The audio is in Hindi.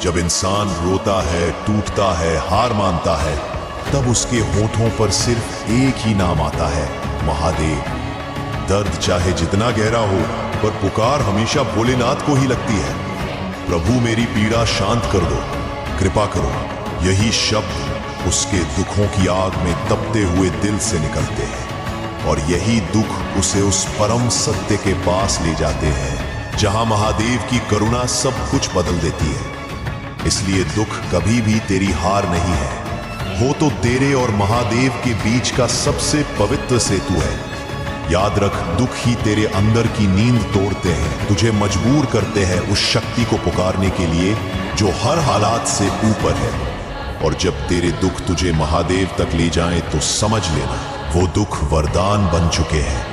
जब इंसान रोता है, टूटता है, हार मानता है, तब उसके होठों पर सिर्फ एक ही नाम आता है, महादेव। दर्द चाहे जितना गहरा हो, पर पुकार हमेशा भोलेनाथ को ही लगती है। प्रभु मेरी पीड़ा शांत कर दो, कृपा करो। यही शब्द उसके दुखों की आग में तपते हुए दिल से निकलते हैं, और यही दुख उसे उस परम सत्य के पास ले जाते हैं जहां महादेव की करुणा सब कुछ बदल देती है। इसलिए दुख कभी भी तेरी हार नहीं है, वो तो तेरे और महादेव के बीच का सबसे पवित्र सेतु है। याद रख, दुख ही तेरे अंदर की नींद तोड़ते हैं, तुझे मजबूर करते हैं उस शक्ति को पुकारने के लिए जो हर हालात से ऊपर है। और जब तेरे दुख तुझे महादेव तक ले जाएं, तो समझ लेना वो दुख वरदान बन चुके हैं।